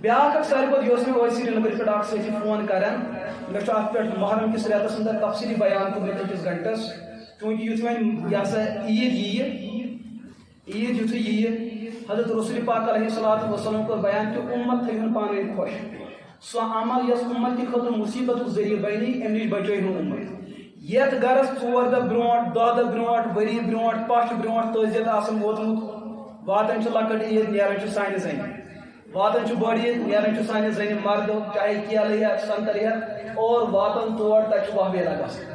بیاکھ ساری یہ میں سری نگر پہ ساتھی فون کران مے ات پہ محرم کس ریتس اندر تفصیلی بیان کورمت أکس گھنٹس چونکہ یُتھ وۄنۍ یہ سا عید عید یُتھُے یی حضرت رسول پاک علیہ الصلوۃ والسلام کور بیان کہ امت تھٲیہُن پانہٕ ؤنۍ خۄش سۄ عمل یۄس امت کہِ خٲطرٕ مُصیبتُک ذٔریعہٕ بنی اَمہِ نِش بچٲیہُن امت یتھ گرس 4 دۄہ برونٛٹھ 10 دۄہ برونٛٹھ ؤری برونٛٹھ پش برونٛٹھ تٲزیت آسان ووتمُت واتان چھِ لۄکٕٹ عید نیران چھِ سانہِ زنہِ واتان چھِ بٔڑ عید نیران چھِ سانہِ زنہِ مردو چاہے کیلہٕ ہٮ۪تھ سنگتر ہٮ۪تھ اور واتان تور تتہِ چھُ وہویلا گژھان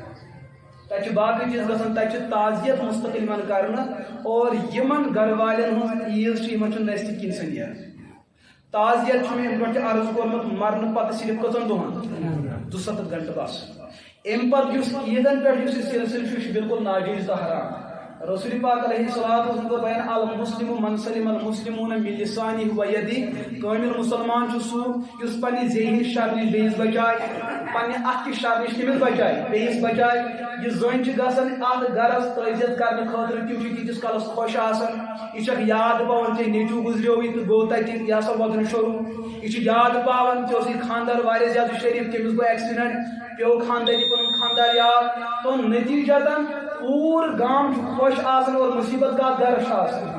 تتہِ چھِ باقٕے چیٖز گژھان تتہِ چھِ تعزیت مستقل یِمن کرنہٕ اور یِمن گرٕ والٮ۪ن ہٕنٛز عیٖز چھِ یِمن چھُ نستہِ کِنۍ سۭتۍ نیران تعزیت چھُ مےٚ اَمہِ برونٛٹھ تہِ عرض کوٚرمُت مرنہٕ پتہٕ صرف کٔژن دۄہن 270 گنٹہٕ بس اَمہِ پتہٕ یُس عیٖدن پٮ۪ٹھ یُس یہِ سلسلہٕ چھُ یہِ چھُ بالکل ناجٲیز تہٕ حرام رسول پاک علیہ الصلوۃ والسلام کو بیان المسلم من سلم المسلمون من لسانه و یده کامل مسلمان چھُ سُہ یُس پننہِ زیٚیہِ ہِنٛدِ شر نِش بیٚیِس بچایہِ پننہِ اَتھٕ کہِ شر نِش کٔمِس بچایہِ بیٚیِس بچایہِ یہِ زٔنۍ چھِ گژھان اَتھ گرس تعزیت کرنہٕ خٲطرٕ تِم چھِ تیٖتِس کالس خۄش آسان یہِ چھکھ یاد پاوان ژےٚ نیٚچوٗ گُزریوٕے تہٕ گوٚو تتہِ یہِ ہسا وۄدُن شروٗع یہِ چھِ یاد پاوان ژےٚ اوسُے خانٛدر واریاہ زیادٕ شریٖف تٔمِس گوٚو ایکسیڈنٹ پیو خانداری پنُن خاندار یاد تو نتیجتاً پوٗرٕ گام چھُ خۄش آسان اور مصیبت کا گرٕ چھُ آسان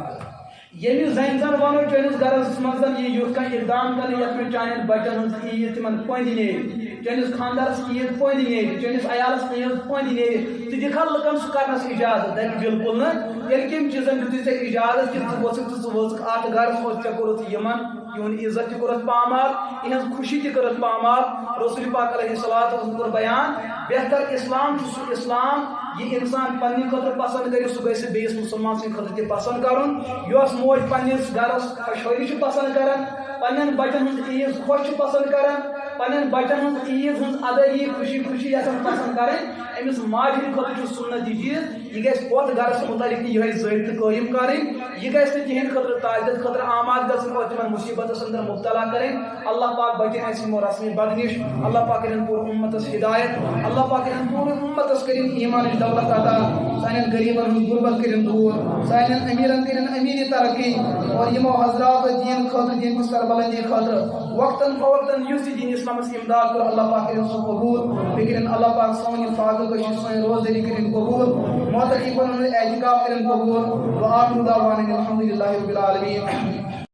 ییٚمہِ زنہِ زن ونو چٲنِس گرس منٛز یی یُتھ کانٛہہ اقدام کرنہٕ یتھ منٛز چانٮ۪ن بچن ہٕنٛز عیٖد تِمن پٔنٛدۍ نیرِ چٲنِس خاندارس عیٖد پٔنٛدۍ نیرِ چٲنِس عیالس عیٖد پٔنٛدۍ نیرِ ژٕ دِکھا لُکن سُہ کرنس اجازت دپہِ بالکل نہٕ ییٚلہِ کٔمۍ چیٖزن دِتُے ژےٚ اجازت کہِ ژٕ وۄژٕکھ تہٕ ژٕ وٲژٕکھ اتھ گرس منٛز ژےٚ کوٚرُتھ یِمن یِہُنٛد عزت تہِ کوٚرُتھ پامال یِہٕنٛز خوشی تہِ کٔرٕتھ پامال رسول پاک علیہ الصلوۃ والسلام کوٚر بیان بہتر اسلام چھُ سُہ اسلام یہ انسان پننہِ خٲطرٕ پسند کرِ سُہ گژھِ بیٚیِس مُسلمان سٕنٛدِ خٲطرٕ تہِ پسند کرُن یۄس موج پننِس گرس خۄشحٲلی چھِ پسند کران پننٮ۪ن بچن ہٕنٛز عیٖد خۄش چھِ پسند کران پننٮ۪ن بچن ہٕنٛز عیٖد ہٕنٛز ادٲیگی خوشی خوشی یژھان پسند کرٕنۍ أمِس ماجہِ ہٕنٛدِ خٲطرٕ چھُ سُنت یہِ چیٖز یہِ گژھِ پوٚت گرس متعلق تہِ یِہوٚے ضٲبطہٕ قٲیِم کرٕنۍ یہِ گژھِ نہٕ تِہنٛدِ خٲطرٕ تعزیت خٲطرٕ آماد گژھٕنۍ اور تِمن مُصیبتس اندر مبتلا کرٕنۍ اللہ پاک بچٲیِن اَسہِ یِمو رسمِ بد نِش اللہ پاک کٔرِنۍ پوٗرٕ اُمتس ہدایت اللہ پاک کٔرِنۍ پوٗرٕ اُمتس کٔرِنۍ ایٖمانٕچ دولت عطا سانٮ۪ن غریٖبن ہٕنٛز غُربت کٔرِنۍ دوٗر سانٮ۪ن امیٖرن کٔرِنۍ امیٖری ترقی اور یِمو حضرات دیٖن خٲطرٕ دیٖن مستقبلندی خٲطرٕ وقتاً فوقتاً یُس تہِ دیٖن اسلامس امداد کوٚر اللہ پاک کٔرِنۍ سُہ قبوٗل بیٚیہِ کٔرِنۍ اللہ پاک سٲنۍ یہِ فاضل کٔشی سٲنۍ روزدٲری کٔرِنۍ قبوٗل معتکفن ہُنٛد اعتکاف کٔرِنۍ قبوٗل وآخر دعوانا الحمدُ للہ رب العالمین